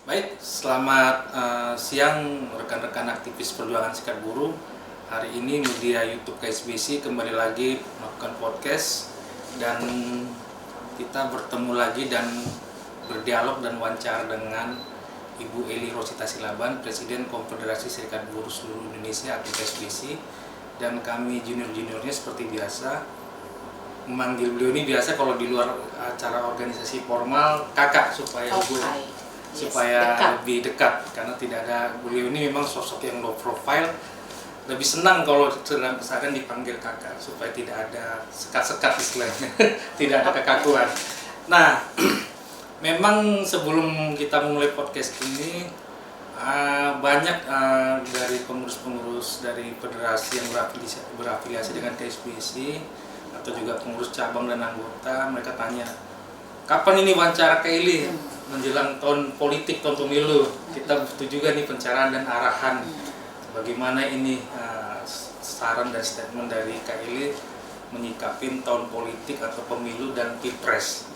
Baik, selamat siang rekan-rekan aktivis perjuangan serikat buruh. Hari ini media YouTube KSBC kembali lagi melakukan podcast dan kita bertemu lagi dan berdialog dan wawancara dengan Ibu Eli Rosita Silaban, Presiden Konfederasi Serikat Buruh Seluruh Indonesia atau KSBC, dan kami junior-juniornya seperti biasa memanggil beliau ini biasa kalau di luar acara organisasi formal kakak supaya lebih dekat karena tidak ada, beliau ini memang sosok yang low profile, lebih senang kalau sedang misalkan dipanggil kakak supaya tidak ada sekat-sekat istilahnya tidak ada kekakuan. Nah memang sebelum kita memulai podcast ini banyak dari pengurus-pengurus dari federasi yang berafiliasi dengan KSBC atau juga pengurus cabang dan anggota, mereka tanya kapan ini wawancara Kak Eli menjelang tahun politik, tahun pemilu. Kita butuh juga nih pencerahan dan arahan bagaimana ini saran dan statement dari Kak Eli menyikapin tahun politik atau pemilu dan pilpres.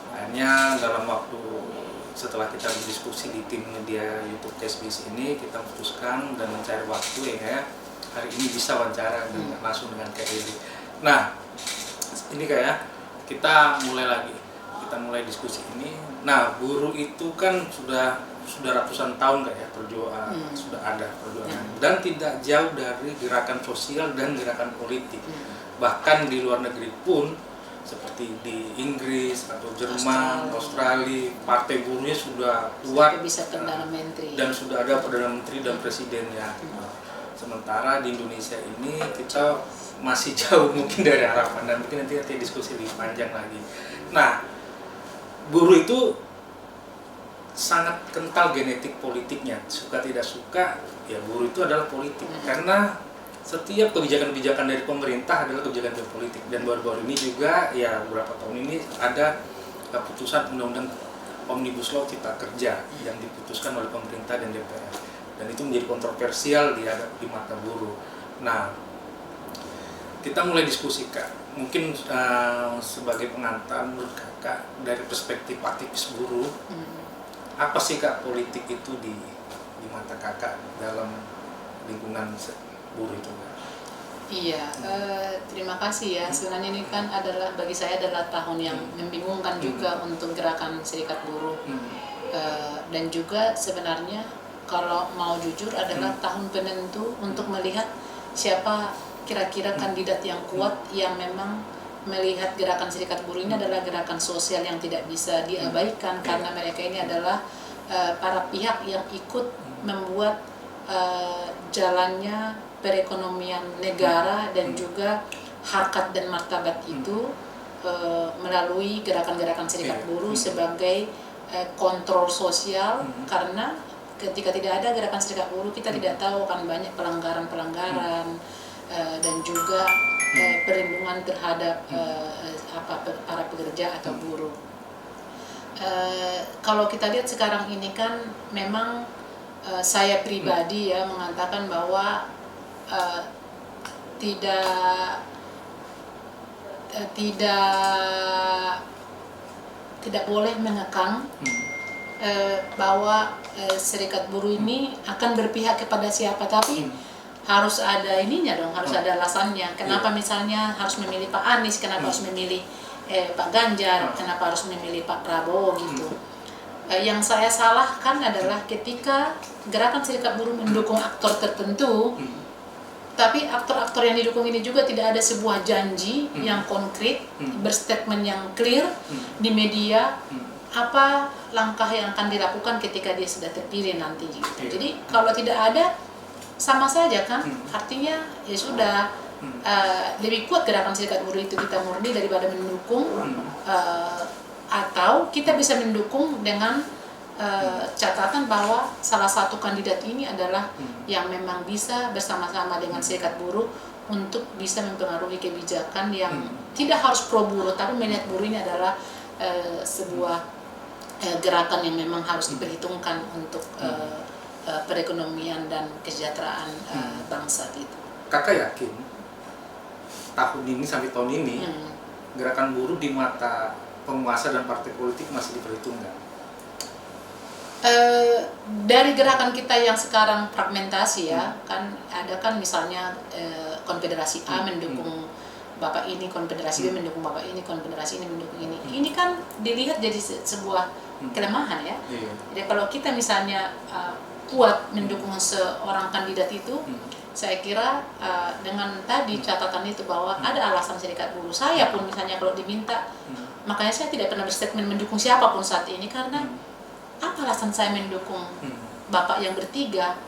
Akhirnya dalam waktu setelah kita berdiskusi di tim media YouTube KSBC ini, kita memutuskan dan mencari waktu ya hari ini bisa wawancara langsung dengan Kak Eli. Nah ini kayak kita mulai diskusi ini. Nah, buruh itu kan sudah ratusan tahun kayak perjuangan, sudah ada perjuangan dan tidak jauh dari gerakan sosial dan gerakan politik. Bahkan di luar negeri pun seperti di Inggris atau Jerman, Australia, partai buruhnya sudah kuat dan sudah ada perdana menteri dan presidennya. Sementara di Indonesia ini kita masih jauh mungkin dari harapan, dan mungkin nanti diskusi lebih panjang lagi. Nah, buruh itu sangat kental genetik politiknya, suka tidak suka ya buruh itu adalah politik, karena setiap kebijakan-kebijakan dari pemerintah adalah kebijakan politik. Dan baru-baru ini juga ya beberapa tahun ini ada keputusan undang-undang Omnibus Law Cipta Kerja yang diputuskan oleh pemerintah dan DPR, dan itu menjadi kontroversial di mata buruh. Nah, kita mulai diskusi Kak, mungkin sebagai pengantar menurut Kakak dari perspektif aktivis buruh, apa sih Kak politik itu di mata Kakak dalam lingkungan buruh itu? Iya, terima kasih ya. Sebenarnya ini kan bagi saya adalah tahun yang membingungkan juga untuk gerakan serikat buruh, dan juga sebenarnya kalau mau jujur adalah tahun penentu untuk melihat siapa kira-kira kandidat yang kuat yang memang melihat gerakan serikat buruh ini adalah gerakan sosial yang tidak bisa diabaikan, karena mereka ini adalah para pihak yang ikut membuat jalannya perekonomian negara dan juga harkat dan martabat itu melalui gerakan-gerakan serikat buruh sebagai kontrol sosial. Karena ketika tidak ada gerakan serikat buruh, kita tidak tahu kan banyak pelanggaran-pelanggaran dan juga perlindungan terhadap para pekerja atau buruh. Kalau kita lihat sekarang ini kan memang saya pribadi ya mengatakan bahwa tidak boleh mengekang bahwa serikat buruh ini akan berpihak kepada siapa, tapi harus ada ininya dong, harus ada alasannya. Kenapa misalnya harus memilih Pak Anies, kenapa harus memilih Pak Ganjar, kenapa harus memilih Pak Prabowo gitu. Yang saya salahkan adalah ketika gerakan serikat buruh mendukung aktor tertentu, tapi aktor-aktor yang didukung ini juga tidak ada sebuah janji yang konkret, berstatement yang clear di media apa langkah yang akan dilakukan ketika dia sudah terpilih nanti gitu. Jadi kalau tidak ada, sama saja kan, artinya ya sudah lebih kuat gerakan serikat buruh itu kita murni daripada mendukung, atau kita bisa mendukung dengan catatan bahwa salah satu kandidat ini adalah yang memang bisa bersama-sama dengan serikat buruh untuk bisa mempengaruhi kebijakan yang tidak harus pro buruh, tapi melihat buruh ini adalah sebuah gerakan yang memang harus diperhitungkan untuk perekonomian dan kesejahteraan bangsa gitu. Kakak yakin tahun ini sampai tahun ini gerakan buruh di mata penguasa dan partai politik masih diperhitungkan? Dari gerakan kita yang sekarang fragmentasi ya, kan ada kan misalnya konfederasi A mendukung bapak ini, konfederasi B mendukung bapak ini, konfederasi ini mendukung ini. Ini kan dilihat jadi sebuah kelemahan ya. Jadi kalau kita misalnya kuat mendukung seorang kandidat itu, saya kira dengan tadi catatan itu bahwa ada alasan serikat buruh. Saya pun misalnya kalau diminta, makanya saya tidak pernah berstatement mendukung siapapun saat ini, karena apa alasan saya mendukung bapak yang bertiga?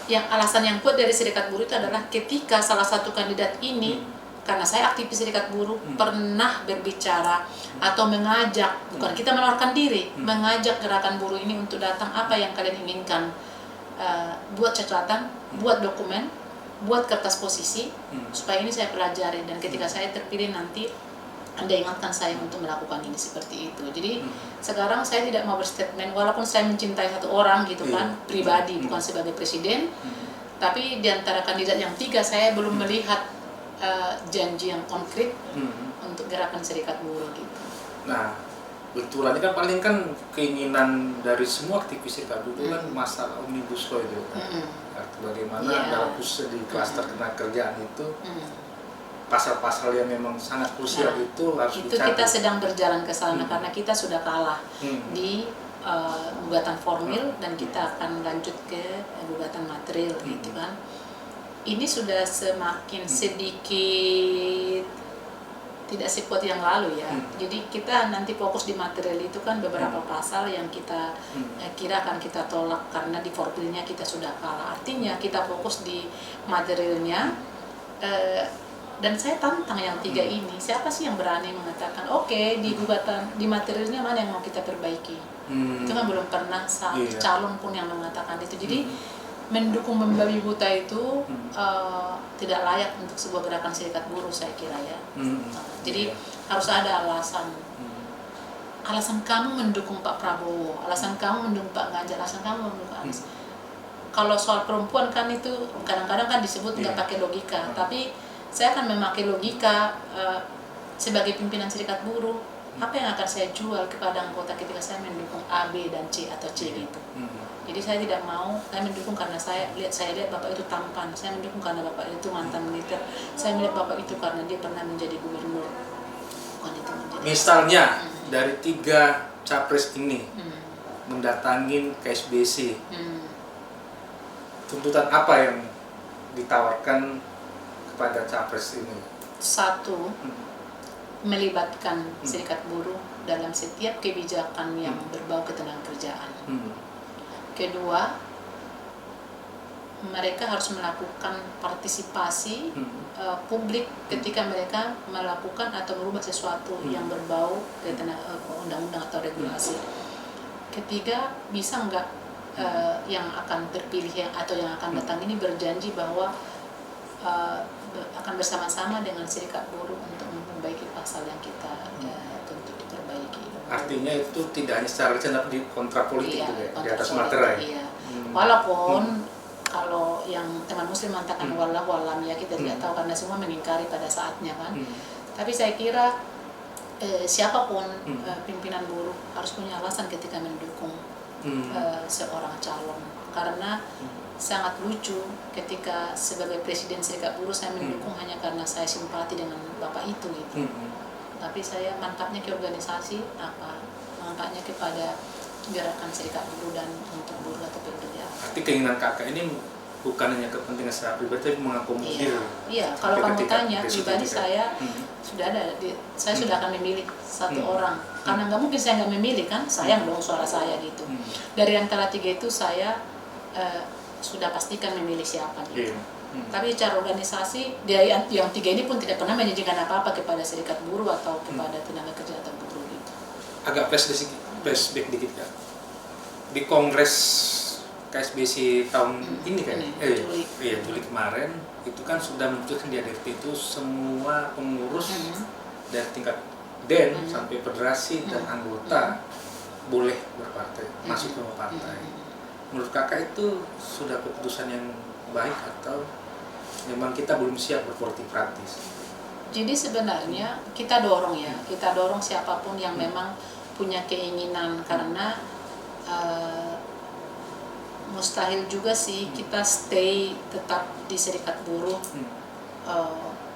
Yang alasan yang kuat dari serikat buruh itu adalah ketika salah satu kandidat ini, karena saya aktivis serikat buruh, pernah berbicara atau mengajak, bukan kita menawarkan diri, mengajak gerakan buruh ini untuk datang, apa yang kalian inginkan, buat catatan, buat dokumen, buat kertas posisi, supaya ini saya pelajari, dan ketika saya terpilih nanti Anda ingatkan saya untuk melakukan ini, seperti itu. Jadi sekarang saya tidak mau berstatement, walaupun saya mencintai satu orang gitu kan, pribadi, bukan sebagai presiden, tapi di antara kandidat yang tiga saya belum melihat janji yang konkret untuk gerakan serikat buruh gitu. Nah, kebetulan kan paling kan keinginan dari semua aktivis serikat buruh kan masalah omnibus law itu kan. Bagaimana dalam khusus di klaster ketenagakerjaan itu pasal-pasal yang memang sangat krusial itu harus itu dicabut. kita sedang berjalan ke sana karena kita sudah kalah di gugatan formil, dan kita akan lanjut ke gugatan material gitu kan. Ini sudah semakin sedikit tidak sekuat yang lalu ya. Jadi kita nanti fokus di material itu kan, beberapa pasal yang kita kira akan kita tolak karena di formilnya kita sudah kalah. Artinya kita fokus di materialnya, dan saya tantang yang tiga ini. Siapa sih yang berani mengatakan oke, di gugatan, di materialnya mana yang mau kita perbaiki? Itu kan belum pernah calon pun yang mengatakan itu. Jadi mendukung membabi buta itu tidak layak untuk sebuah gerakan serikat buruh, saya kira ya. Jadi harus ada alasan. Alasan kamu mendukung Pak Prabowo, alasan kamu mendukung Pak Ganjar, alasan kamu mendukung Anies. Kalau soal perempuan kan itu kadang-kadang kan disebut nggak pakai logika, tapi saya akan memakai logika sebagai pimpinan serikat buruh. Apa yang akan saya jual kepada anggota ketika saya mendukung A, B, dan C atau C gitu. Jadi saya tidak mau, saya mendukung karena saya lihat bapak itu tampan, saya mendukung karena bapak itu mantan militer, saya melihat bapak itu karena dia pernah menjadi gubernur. Bukan itu menjadi. Misalnya dari tiga capres ini mendatangin KSBC, tuntutan apa yang ditawarkan kepada capres ini? Satu, melibatkan serikat buruh dalam setiap kebijakan yang berbau ketenagakerjaan. Kedua, mereka harus melakukan partisipasi publik ketika mereka melakukan atau merubah sesuatu yang berbau undang-undang atau regulasi. Ketiga, bisa nggak yang akan terpilih atau yang akan datang ini berjanji bahwa akan bersama-sama dengan serikat buruh untuk memperbaiki pasal yang kita tuntut diperbaiki. Artinya itu tidak hanya secara lisan tapi di kontra politik juga ya, di atas materai. Iya. Walaupun kalau yang teman muslim mengatakan wallahu alam ya, kita tidak tahu karena semua mengingkari pada saatnya kan. Tapi saya kira siapapun pimpinan buruh harus punya alasan ketika mendukung seorang calon, karena sangat lucu ketika sebagai presiden serikat buruh saya mendukung hanya karena saya simpati dengan bapak itu gitu. Tapi saya manfaatnya ke organisasi apa? Manfaatnya kepada gerakan serikat buruh dan untuk buruh atau pekerja. Arti keinginan kakak ini bukan hanya kepentingan secara pribadi tapi mengakomodir. Iya, kalau kamu tanya pribadi saya sudah ada, saya sudah akan memilih satu orang. Karena nggak mungkin saya nggak memilih kan, sayang dong suara saya gitu. Dari antara tiga itu saya sudah pastikan memilih siapa gitu. Tapi secara organisasi dia yang tiga ini pun tidak pernah menjanjikan apa-apa kepada serikat buruh atau kepada tenaga kerja atau buruh gitu. Agak flashback dikit kan. Di Kongres KSBC tahun ini kan, Juli kemarin itu kan sudah memutuskan di ADRT itu semua pengurus dari tingkat DEN sampai federasi dan anggota boleh berpartai, masuk ke partai. Menurut kakak itu sudah keputusan yang baik atau memang kita belum siap berpolitik praktis? Jadi sebenarnya kita dorong siapapun yang memang punya keinginan, karena mustahil juga sih kita stay tetap di serikat buruh.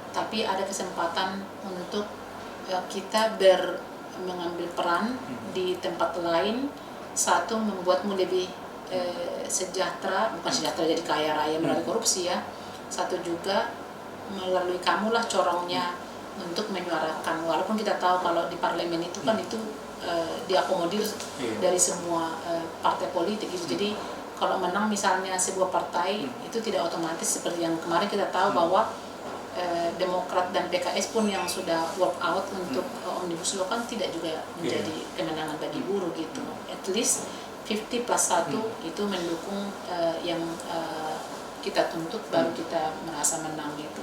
Tapi ada kesempatan untuk kita mengambil peran di tempat lain. Satu, membuatmu lebih sejahtera, bukan sejahtera jadi kaya raya melalui korupsi ya. Satu juga melalui kamulah corongnya untuk menyuarakan, walaupun kita tahu kalau di parlemen itu kan itu diakomodir dari semua partai politik gitu. Jadi kalau menang misalnya sebuah partai itu tidak otomatis seperti yang kemarin kita tahu bahwa Demokrat dan PKS pun yang sudah work out untuk Omnibus Law kan tidak juga menjadi kemenangan bagi buruh gitu. At least 50+1 itu mendukung yang kita tuntut, baru kita merasa menang gitu.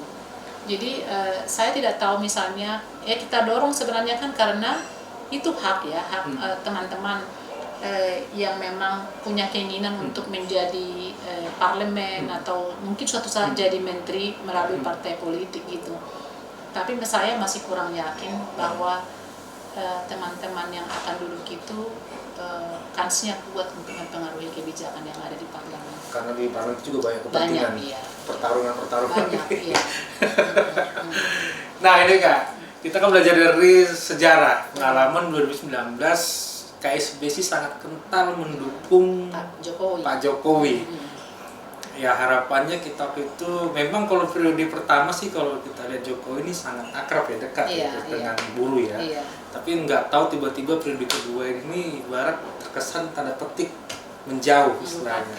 Jadi saya tidak tahu misalnya kita dorong sebenarnya kan karena itu hak ya, hak teman-teman yang memang punya keinginan untuk menjadi parlemen atau mungkin suatu saat jadi menteri melalui partai politik gitu. Tapi saya masih kurang yakin bahwa teman-teman yang akan duduk itu kansnya kuat untuk mempengaruhi kebijakan yang ada di parlemen. Karena di parlemen juga banyak kepentingan, iya. pertarungan. Banyak, iya. Nah ini Kak, kita kan belajar dari sejarah pengalaman 2019. KSBC sangat kental mendukung Pak Jokowi. Ya harapannya kita itu memang kalau periode pertama sih kalau kita lihat Jokowi ini sangat akrab ya, dekat dengan buruh ya. Tapi nggak tahu tiba-tiba periode kedua ini ibarat terkesan tanda petik menjauh istilahnya.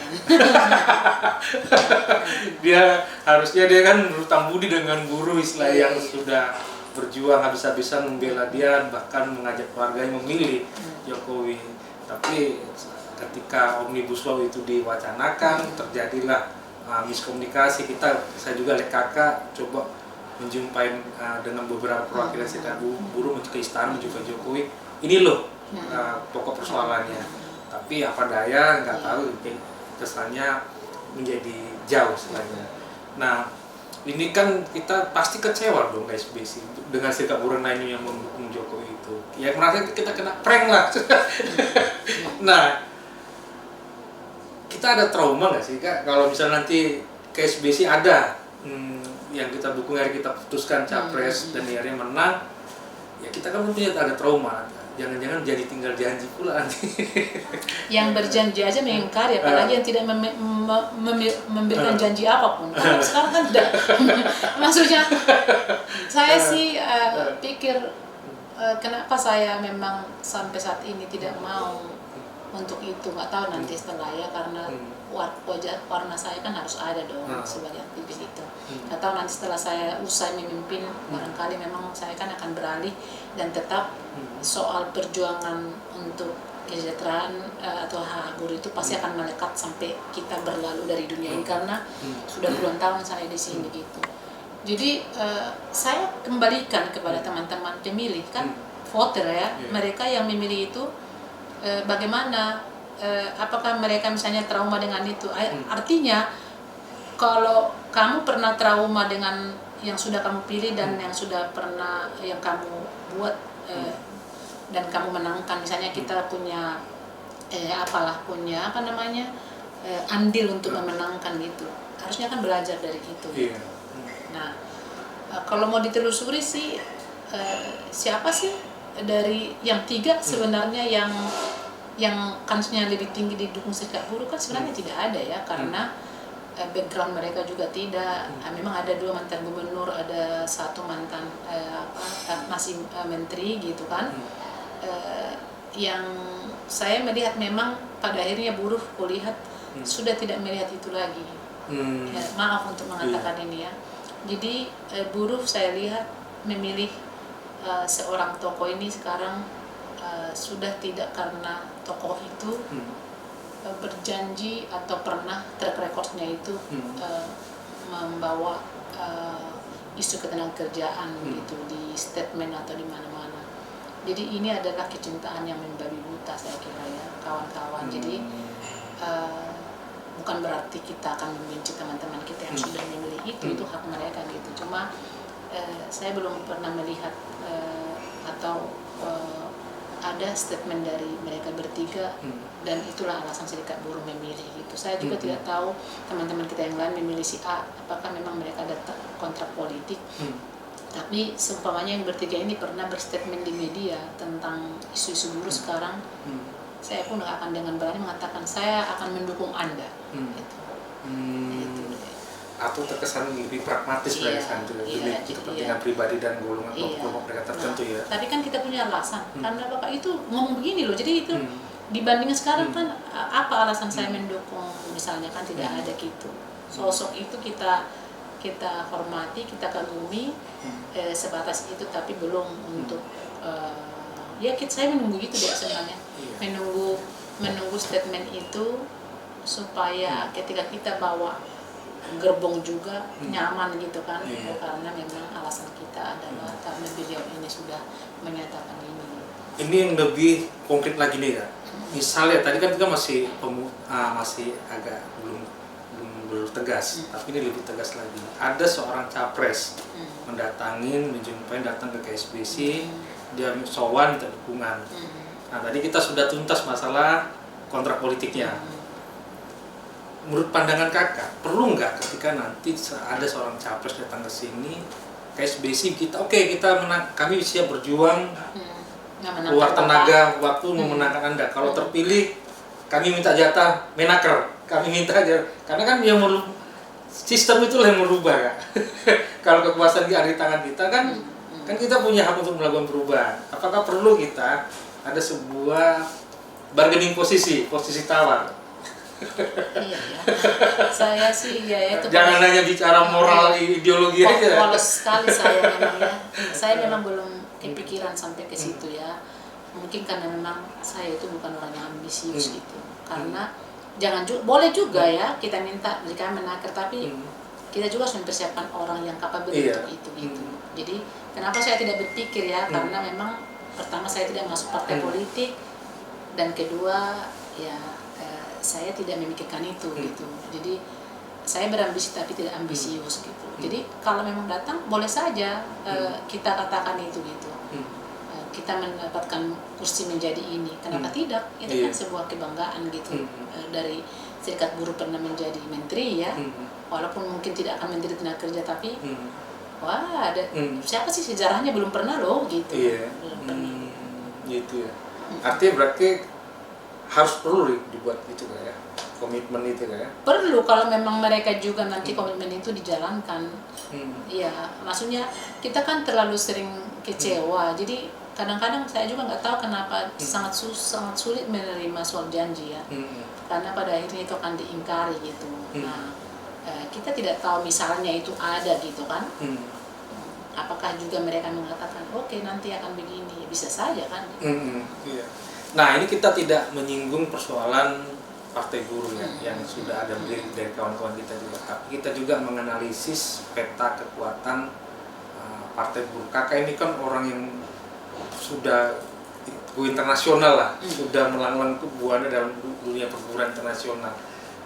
Harusnya dia kan berutang budi dengan buruh istilah yang sudah berjuang habis-habisan membela dia, bahkan mengajak keluarganya memilih Jokowi. Tapi ketika Omnibus Law itu diwacanakan, terjadilah miskomunikasi. Saya juga lihat kakak coba menjumpai dengan beberapa perwakilan serikat buruh ke istana juga Jokowi. Ini loh pokok persoalannya. Tapi apa daya, nggak tahu kesannya menjadi jauh sebenarnya. Nah ini kan kita pasti kecewa dong KSBC dengan serikat buruh lainnya yang mendukung Jokowi itu. Ya merasa kita kena prank lah. Nah, kita ada trauma nggak sih Kak? Kalau misalnya nanti KSBC ada yang kita dukung, hari kita putuskan capres dan akhirnya menang, ya kita kan tentunya ada trauma. Jangan-jangan jadi tinggal janji pula nanti. Yang berjanji aja mengingkari, apalagi yang tidak memberikan janji apapun. Kalau sekarang kan tidak. Maksudnya saya sih pikir kenapa saya memang sampai saat ini tidak mau untuk itu, nggak tahu nanti setelah ya, karena warna saya kan harus ada dong sebagai aktivis itu. Nggak tahu nanti setelah saya usai memimpin, barangkali memang saya kan akan beralih dan tetap soal perjuangan untuk kesejahteraan atau hak buruh itu pasti akan melekat sampai kita berlalu dari dunia ini, karena sudah puluhan tahun saya di sini gitu. Jadi saya kembalikan kepada teman-teman pemilih kan, voter ya, mereka yang memilih itu bagaimana, apakah mereka misalnya trauma dengan itu. Artinya kalau kamu pernah trauma dengan yang sudah kamu pilih dan yang sudah pernah yang kamu buat dan kamu menangkan, misalnya kita punya andil untuk memenangkan gitu, harusnya kan belajar dari itu. Nah kalau mau ditelusuri sih siapa sih dari yang tiga sebenarnya yang kansnya lebih tinggi didukung serikat buruh kan sebenarnya tidak ada ya, karena background mereka juga tidak. Memang ada 2 mantan gubernur, ada 1 mantan masih menteri gitu kan. Yang saya melihat memang pada akhirnya buruh kulihat sudah tidak melihat itu lagi. Ya, maaf untuk mengatakan ini ya. Jadi buruh saya lihat memilih seorang tokoh ini sekarang sudah tidak karena tokoh itu berjanji atau pernah track recordnya itu membawa isu ketenagakerjaan gitu di statement atau di mana-mana. Jadi ini adalah kecintaan yang membabi buta saya kira ya kawan-kawan. Jadi bukan berarti kita akan membenci teman-teman kita yang sudah memilih itu hak mereka gitu. Cuma saya belum pernah melihat atau ada statement dari mereka bertiga, dan itulah alasan serikat buruh memilih gitu. Saya juga tidak tahu teman-teman kita yang lain memilih si A, apakah memang mereka ada kontrak politik. Tapi seumpamanya yang bertiga ini pernah berstatement di media tentang isu-isu buruh sekarang, saya pun akan dengan berani mengatakan saya akan mendukung Anda. Gitu. Gitu. Atau terkesan lebih pragmatis Iya, demi kepentingan pribadi dan golongan kelompok mereka tertentu ya. Tapi kan kita punya alasan, karena Bapak itu ngomong begini loh, jadi itu dibandingin sekarang kan apa alasan saya mendukung misalnya, kan tidak ada gitu. Sosok itu kita hormati, kita kagumi, sebatas itu, tapi belum untuk saya menunggu itu deh sebenarnya, menunggu statement itu supaya ketika kita bawa gerbong juga nyaman gitu kan. Karena memang alasan kita adalah karena beliau ini sudah menyatakan ini. Ini yang lebih konkret lagi nih ya. Misalnya tadi kan kita masih agak belum tegas, tapi ini lebih tegas lagi. Ada seorang capres datang ke KSBC, dia sowan minta dukungan. Nah, tadi kita sudah tuntas masalah kontrak politiknya. Menurut pandangan kakak, perlu nggak ketika nanti ada seorang capres datang ke sini, KSBC kami siap berjuang, keluar tenaga, waktu memenangkan Anda. Kalau terpilih, kami minta jatah menaker, karena kan yang sistem itulah yang merubah ya. Kalau kekuasaan ada di tangan kita kan kita punya hak untuk melakukan perubahan. Apakah perlu kita ada sebuah bargaining posisi tawar? Iya ya. Saya sih ya itu. Jangan hanya bicara moral ideologi aja. Polos sekali saya memang ya. Saya memang belum kepikiran sampai ke situ ya. Mungkin karena memang saya itu bukan orang yang ambisius gitu. Karena boleh juga ya kita minta jika menaker, tapi kita juga harus mempersiapkan orang yang kapabel untuk itu gitu. Jadi kenapa saya tidak berpikir ya? Karena memang pertama saya tidak masuk partai politik, dan kedua ya saya tidak memikirkan itu gitu. Jadi saya berambisi tapi tidak ambisius gitu. Jadi kalau memang datang boleh saja kita katakan itu gitu. Kita mendapatkan kursi menjadi ini. Kenapa tidak? Itu kan sebuah kebanggaan gitu. Dari serikat buruh pernah menjadi menteri ya. Walaupun mungkin tidak akan menteri tenaga kerja, tapi wah ada siapa sih sejarahnya belum pernah loh gitu. Belum pernah. Gitu ya. Artinya berarti harus perlu dibuat itu ya, komitmen itu ya. Perlu kalau memang mereka juga nanti komitmen itu dijalankan. Iya, maksudnya kita kan terlalu sering kecewa. Jadi kadang-kadang saya juga nggak tahu kenapa sangat sulit menerima soal janji ya. Karena pada akhirnya itu akan diingkari gitu. Nah, kita tidak tahu misalnya itu ada gitu kan. Apakah juga mereka mengatakan oke, nanti akan begini, bisa saja kan. Iya. Nah, ini kita tidak menyinggung persoalan partai buruh yang sudah ada dari kawan-kawan kita juga. Tapi kita juga menganalisis peta kekuatan partai buruh. Kakak ini kan orang yang sudah go internasional lah, sudah melanglang buana dalam dunia perburuan internasional,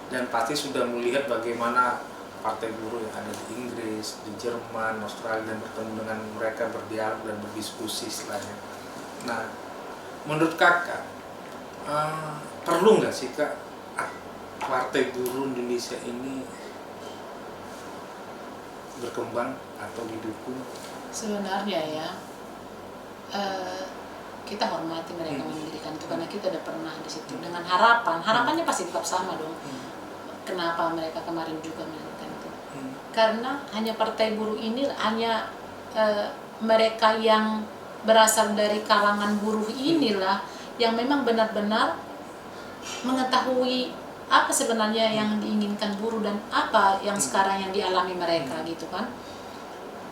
dan pasti sudah melihat bagaimana partai buruh yang ada di Inggris, di Jerman, Australia, dan bertemu dengan mereka, berdialog dan berdiskusi istilahnya. Nah, menurut kakak, perlu nggak sih kak partai buruh Indonesia ini berkembang atau didukung? Sebenarnya ya, kita hormati mereka mendirikan itu karena kita udah pernah di situ dengan harapannya pasti tetap sama dong. Kenapa mereka kemarin juga mendirikan itu? Karena hanya partai buruh ini hanya mereka yang berasal dari kalangan buruh inilah yang memang benar-benar mengetahui apa sebenarnya yang diinginkan buruh dan apa yang sekarang yang dialami mereka gitu kan.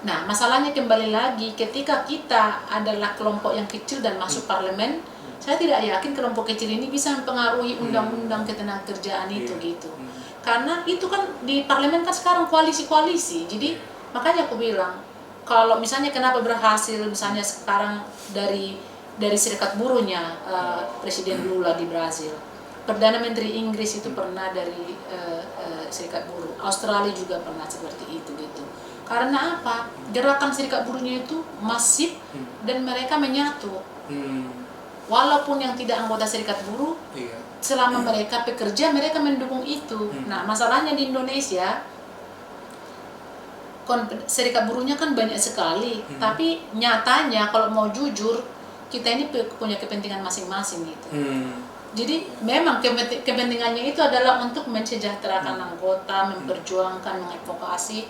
Nah, masalahnya kembali lagi ketika kita adalah kelompok yang kecil dan masuk parlemen, saya tidak yakin kelompok kecil ini bisa mempengaruhi undang-undang ketenagakerjaan itu gitu. Karena itu kan di parlemen kan sekarang koalisi-koalisi. Jadi makanya aku bilang kalau misalnya kenapa berhasil misalnya sekarang dari serikat buruhnya Presiden Lula di Brazil, Perdana Menteri Inggris itu pernah dari serikat buruh, Australia juga pernah seperti itu gitu. Karena apa? Gerakan serikat buruhnya itu masif dan mereka menyatu. walaupun yang tidak anggota serikat buruh, Iya. selama mereka pekerja, mereka mendukung itu. Nah, masalahnya di Indonesia, serikat buruhnya kan banyak sekali, tapi nyatanya kalau mau jujur, kita ini punya kepentingan masing-masing gitu. Jadi memang kepentingannya itu adalah untuk mensejahterakan anggota, memperjuangkan, mengadvokasi.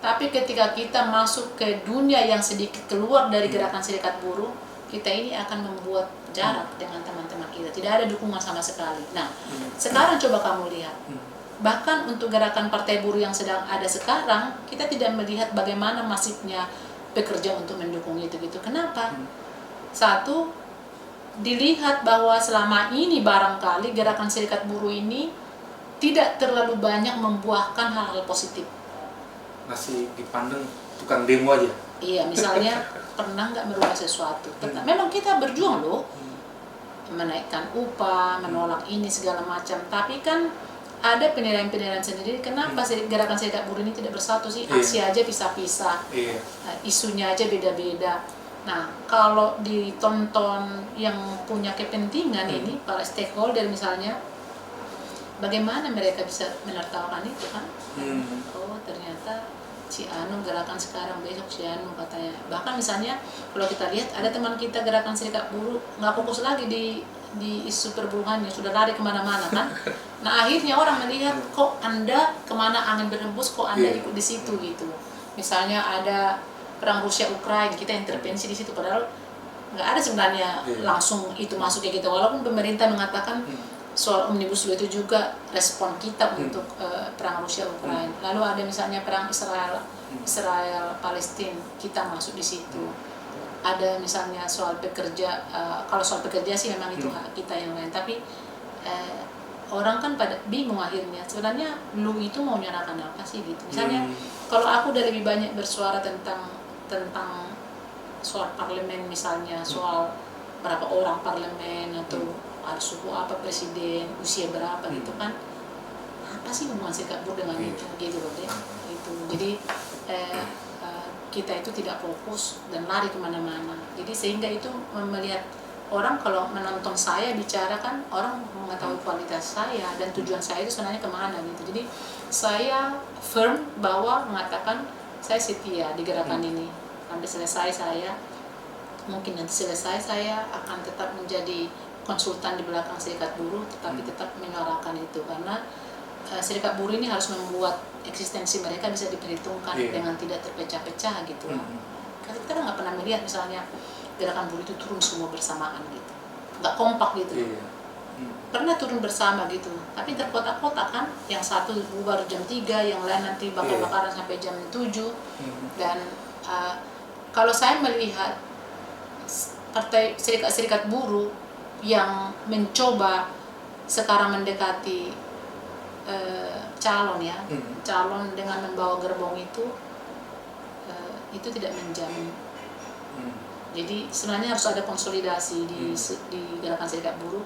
Tapi ketika kita masuk ke dunia yang sedikit keluar dari gerakan serikat buruh, kita ini akan membuat jarak dengan teman-teman kita. Tidak ada dukungan sama sekali. Nah, sekarang coba kamu lihat. Bahkan untuk gerakan partai buruh yang sedang ada sekarang, kita tidak melihat bagaimana masifnya pekerja untuk mendukung itu gitu. Kenapa? Satu, dilihat bahwa selama ini barangkali gerakan serikat buruh ini tidak terlalu banyak membuahkan hal-hal positif. Masih dipandang tukang demo aja. Iya, misalnya pernah nggak merubah sesuatu. Memang kita berjuang loh, menaikkan upah, menolak ini segala macam. Tapi kan ada penilaian-penilaian sendiri. Kenapa gerakan serikat buruh ini tidak bersatu sih? Aksi aja pisah-pisah, isunya aja beda-beda. Nah, kalau ditonton yang punya kepentingan ini, para stakeholder misalnya, bagaimana mereka bisa menertawakan itu kan? Oh, ternyata si Anu gerakan sekarang, besok si Anu katanya. Bahkan misalnya kalau kita lihat ada teman kita gerakan serikat buruh nggak fokus lagi di isu perburuhan, sudah lari kemana-mana kan. Nah, akhirnya orang melihat kok Anda kemana angin berhembus, kok Anda ikut di situ gitu. Misalnya ada perang Rusia Ukraina, kita intervensi di situ, padahal nggak ada sebenarnya langsung itu masuk kayak gitu. Walaupun pemerintah mengatakan soal Omnibus Law itu juga respon kita untuk perang Rusia Ukraina. Lalu ada misalnya perang Israel Palestina, kita masuk di situ. Ada misalnya soal pekerja, kalau soal pekerja sih memang itu hak kita yang lain, tapi orang kan pada bingung akhirnya sebenarnya lu itu mau nyalakan apa sih gitu. Misalnya kalau aku udah lebih banyak bersuara tentang soal parlemen misalnya, soal berapa orang parlemen atau harus suku apa presiden, usia berapa gitu kan, apa sih hubungan serikat buruh dengan itu gitu loh deh. Itu jadi kita itu tidak fokus dan lari kemana-mana. Jadi sehingga itu melihat orang kalau menonton saya bicara kan, orang mengetahui kualitas saya dan tujuan saya itu sebenarnya kemana gitu. Jadi saya firm bahwa mengatakan saya setia di gerakan ini sampai selesai. Saya mungkin nanti selesai saya akan tetap menjadi konsultan di belakang serikat buruh, tetapi tetap menyuarakan itu karena serikat buruh ini harus membuat eksistensi mereka bisa diperhitungkan dengan tidak terpecah-pecah gitu. Karena kita nggak pernah melihat misalnya gerakan buruh itu turun semua bersamaan gitu, nggak kompak gitu. Pernah turun bersama gitu, tapi terkotak-kotak kan, yang satu bubar jam 3, yang lain nanti bakar-bakaran sampai jam 7. Dan kalau saya melihat partai serikat buruh yang mencoba sekarang mendekati calon calon dengan membawa gerbong itu tidak menjamin. Jadi sebenarnya harus ada konsolidasi di gerakan serikat buruh.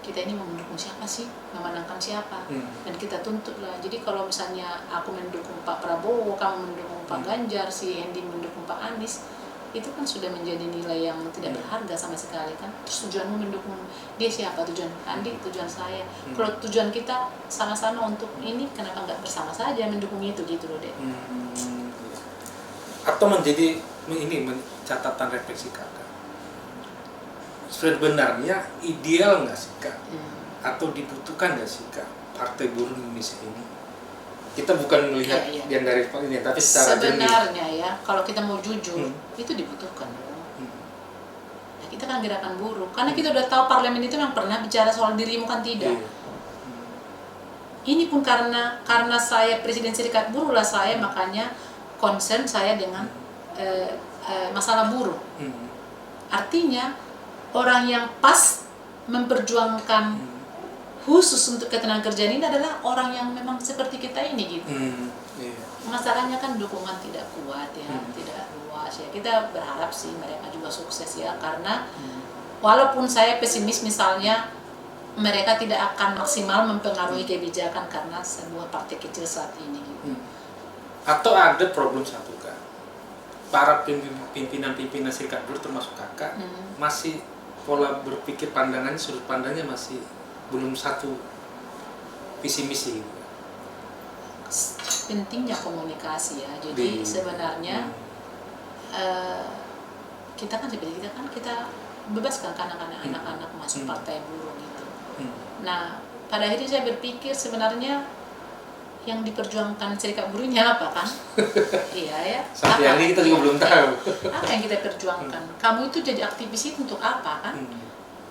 Kita ini mau mendukung siapa sih, memenangkan siapa, dan kita tuntut lah. Jadi kalau misalnya aku mendukung Pak Prabowo, kamu mendukung Pak Ganjar, si Hendy mendukung Pak Anies, itu kan sudah menjadi nilai yang tidak berharga sama sekali kan. Terus tujuanmu mendukung dia siapa? Tujuan Andi, tujuan saya. Kalau tujuan kita sama-sama untuk ini, kenapa nggak bersama saja mendukung itu gitu loh deh. Atau menjadi ini catatan refleksi kakak, sebenarnya ideal nggak sih kak, atau dibutuhkan nggak sih kak partai buruh Indonesia ini? Kita bukan melihat yang dari ini, tapi secara sebenarnya ya, kalau kita mau jujur, itu dibutuhkan. Nah, kita kan gerakan buruh, karena kita udah tahu parlemen itu yang pernah bicara soal dirimu kan tidak. Ini pun karena saya presiden serikat buruh lah, saya makanya concern saya dengan masalah buruh. Artinya orang yang pas memperjuangkan khusus untuk ketenagakerjaan ini adalah orang yang memang seperti kita ini gitu. Masalahnya kan dukungan tidak kuat ya, tidak luas ya. Kita berharap sih mereka juga sukses ya, karena walaupun saya pesimis misalnya mereka tidak akan maksimal mempengaruhi kebijakan karena sebuah partai kecil saat ini gitu. Atau ada problem satu kak, para pimpinan serikat buruh termasuk kakak masih pola berpikir pandangannya, sudut pandangnya masih belum satu visi misi gitu. Pentingnya komunikasi ya. Jadi sebenarnya kita kan seperti kita bebaskan anak-anak masuk partai buruh gitu. Nah, pada akhirnya saya berpikir sebenarnya yang diperjuangkan serikat buruhnya apa kan? Iya ya. Sampai hari ini kita juga belum tahu. Apa yang kita perjuangkan? Kamu itu jadi aktivis itu untuk apa kan?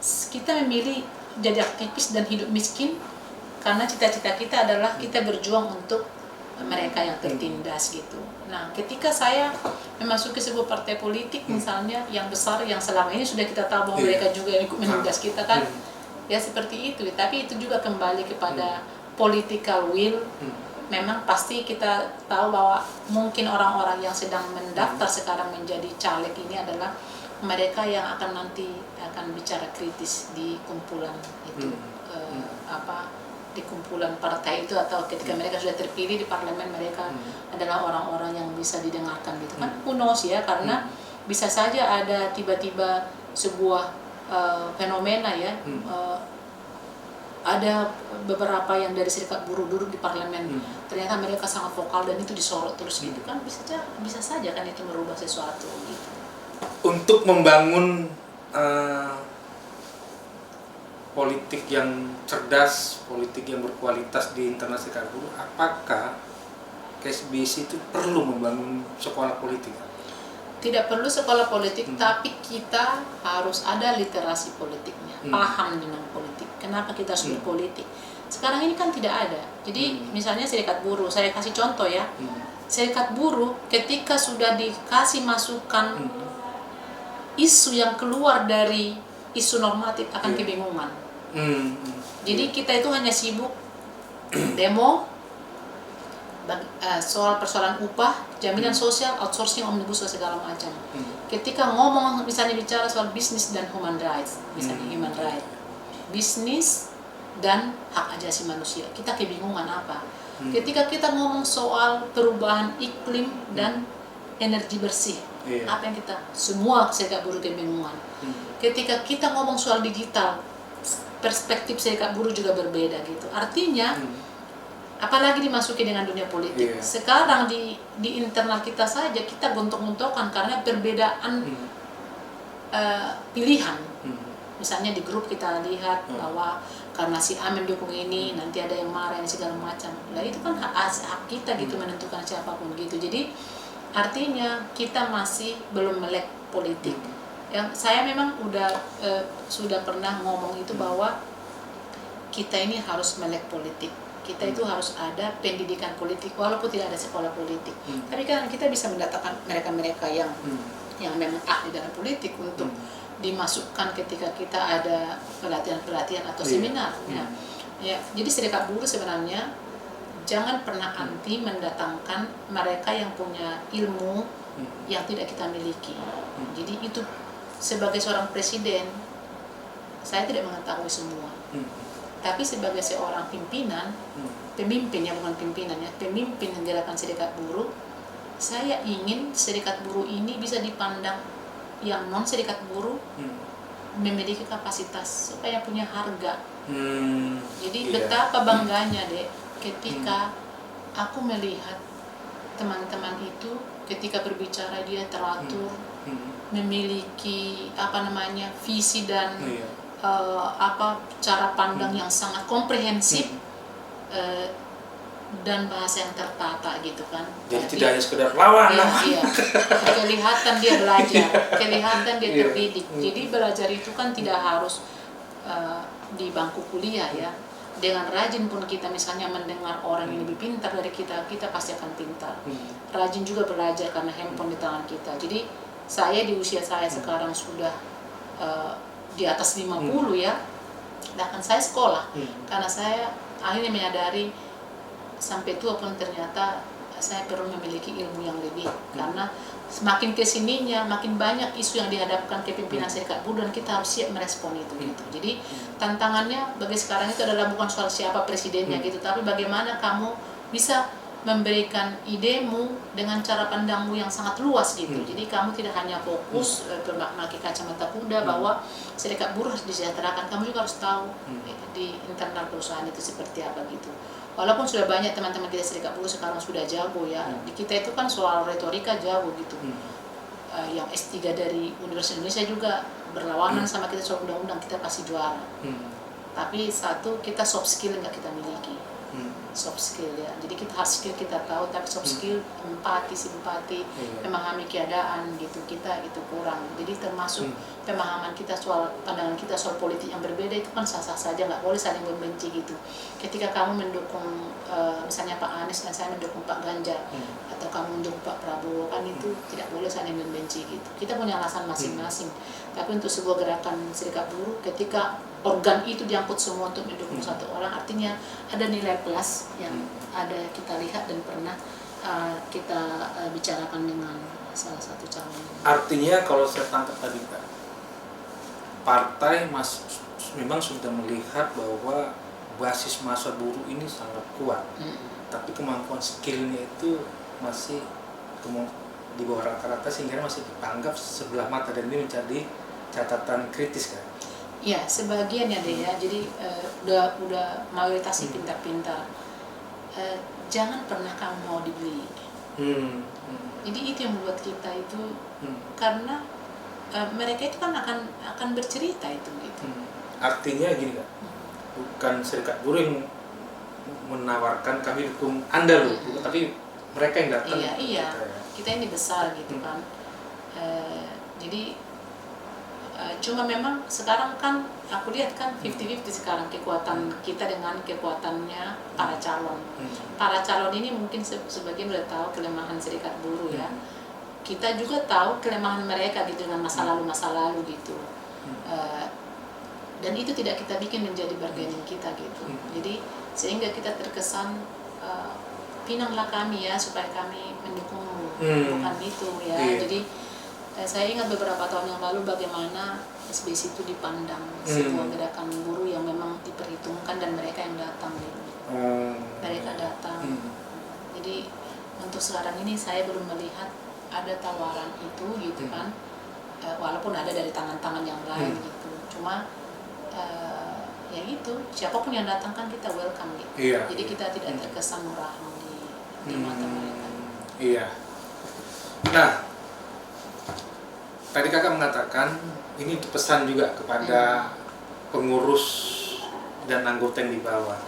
Kita memilih jadi aktivis dan hidup miskin karena cita-cita kita adalah kita berjuang untuk mereka yang tertindas gitu. Nah, ketika saya memasuki sebuah partai politik misalnya yang besar, yang selama ini sudah kita tahu bahwa mereka juga ikut menindas kita kan, ya seperti itu. Tapi itu juga kembali kepada political will. Memang pasti kita tahu bahwa mungkin orang-orang yang sedang mendaftar sekarang menjadi caleg ini adalah mereka yang akan nanti akan bicara kritis di kumpulan itu, di kumpulan partai itu, atau ketika mereka sudah terpilih di parlemen, mereka adalah orang-orang yang bisa didengarkan gitu kan. Who knows ya, karena bisa saja ada tiba-tiba sebuah fenomena ya, ada beberapa yang dari serikat buruh duduk di parlemen, ternyata mereka sangat vokal dan itu disorot terus gitu kan, bisa saja kan itu merubah sesuatu gitu. Untuk membangun politik yang cerdas, politik yang berkualitas di internal serikat buruh, apakah KSBC itu perlu membangun sekolah politik? Tidak perlu sekolah politik, tapi kita harus ada literasi politiknya, paham dengan politik. Kenapa kita harus berpolitik? Sekarang ini kan tidak ada. Jadi misalnya serikat buruh, saya kasih contoh ya. Serikat buruh ketika sudah dikasih masukan isu yang keluar dari isu normatif akan kebingungan. Jadi kita itu hanya sibuk demo, soal persoalan upah, jaminan sosial, outsourcing, omnibus law segala macam. Ketika ngomong misalnya bicara soal bisnis dan human rights, misalnya human rights, bisnis dan hak asasi manusia, kita kebingungan apa. Ketika kita ngomong soal perubahan iklim dan energi bersih, apa yang kita semua serikat buruh kebingungan. Ketika kita ngomong soal digital, perspektif serikat buruh juga berbeda gitu. Artinya apalagi dimasuki dengan dunia politik. Sekarang di internal kita saja kita gontok-gontokan karena perbedaan pilihan. Misalnya di grup kita lihat bahwa karena si A mendukung ini, nanti ada yang marah, ini segala macam. Nah itu kan hak kita gitu menentukan siapapun gitu. Jadi artinya kita masih belum melek politik. Yang saya memang sudah pernah ngomong itu bahwa kita ini harus melek politik. Kita itu harus ada pendidikan politik walaupun tidak ada sekolah politik. Tapi kan kita bisa mendatangkan mereka-mereka yang memang ahli dalam politik untuk dimasukkan ketika kita ada pelatihan-pelatihan atau seminar. Ya, jadi serikat buruh sebenarnya jangan pernah anti mendatangkan mereka yang punya ilmu yang tidak kita miliki. Jadi itu sebagai seorang presiden, saya tidak mengetahui semua. Tapi sebagai seorang pimpinan, pemimpin ya, bukan pimpinan ya, pemimpin gerakan serikat buruh, saya ingin serikat buruh ini bisa dipandang yang non serikat buruh memiliki kapasitas supaya punya harga. Jadi betapa bangganya deh ketika aku melihat teman-teman itu ketika berbicara dia teratur, memiliki visi dan cara pandang yang sangat komprehensif dan bahasa yang tertata gitu kan. Jadi tidak hanya sekedar lawan. Iya. Kelihatan dia belajar, kelihatan dia terdidik. Jadi belajar itu kan tidak harus di bangku kuliah ya. Dengan rajin pun kita misalnya mendengar orang yang lebih pintar dari kita, kita pasti akan pintar. Rajin juga belajar karena handphone di tangan kita. Jadi saya di usia saya sekarang sudah di atas 50 ya, bahkan saya sekolah karena saya akhirnya menyadari sampai tua pun ternyata saya perlu memiliki ilmu yang lebih, karena semakin kesininya makin banyak isu yang dihadapkan ke pimpinan serikat buruh dan kita harus siap merespon itu gitu. Jadi tantangannya bagi sekarang itu adalah bukan soal siapa presidennya gitu, tapi bagaimana kamu bisa memberikan idemu dengan cara pandangmu yang sangat luas gitu. Jadi kamu tidak hanya fokus memakai kacamata kuda bahwa serikat buruh harus disejahterakan, kamu juga harus tahu di internal perusahaan itu seperti apa gitu. Walaupun sudah banyak teman-teman kita serikat buruh sekarang sudah jago ya, di kita itu kan soal retorika jago gitu. Yang S3 dari Universitas Indonesia juga berlawanan sama kita soal undang-undang, kita pasti juara. Tapi satu, kita soft skill nggak kita miliki. Soft skill ya, jadi kita hard skill kita tahu, tapi soft skill empati, simpati, memahami keadaan gitu, kita itu kurang. Jadi termasuk pemahaman kita soal, pandangan kita soal politik yang berbeda itu kan sah-sah saja, nggak boleh saling membenci gitu. Ketika kamu mendukung misalnya Pak Anies dan saya mendukung Pak Ganjar, atau kamu mendukung Pak Prabowo, kan itu tidak boleh saling membenci gitu. Kita punya alasan masing-masing. Tapi untuk sebuah gerakan serikat buruh, ketika organ itu diangkut semua untuk mendukung satu orang, artinya ada nilai plus yang ada kita lihat dan pernah kita bicarakan dengan salah satu calon. Artinya kalau saya tangkap tadi Pak, partai memang sudah melihat bahwa basis massa buruh ini sangat kuat, tapi kemampuan skillnya itu masih di bawah rata-rata, sehingga masih dianggap sebelah mata, dan ini menjadi catatan kritis kan? Ya, sebagian ya deh ya. Jadi udah mayoritas pintar-pintar. Jangan pernah kamu mau dibeli. Jadi itu yang membuat kita itu karena mereka itu kan akan bercerita itu gitu. Artinya gini kan, bukan serikat buruh yang menawarkan kami dukung Anda loh, tapi mereka yang datang. Iya. Kita ini besar gitu kan. Jadi cuma memang sekarang kan aku lihat kan 50-50 sekarang kekuatan kita dengan kekuatannya para calon. Para calon ini mungkin sebagian udah tahu kelemahan serikat buruh ya. Kita juga tahu kelemahan mereka gitu dengan masa lalu gitu. Dan itu tidak kita bikin menjadi bargaining kita gitu. Jadi sehingga kita terkesan pinanglah kami ya supaya kami mendukungmu, bukan itu ya. Jadi saya ingat beberapa tahun yang lalu bagaimana SBS itu dipandang sebuah gerakan buruh yang memang diperhitungkan, dan mereka yang datang gitu. Mereka datang. Jadi untuk sekarang ini saya belum melihat ada tawaran itu gitu kan, walaupun ada dari tangan-tangan yang lain gitu. Cuma ya gitu, siapapun yang datang kan kita welcome gitu. Jadi kita tidak terkesan murahan di mata mereka. Iya. Nah, tadi kakak mengatakan ini pesan juga kepada pengurus dan anggota yang di bawah.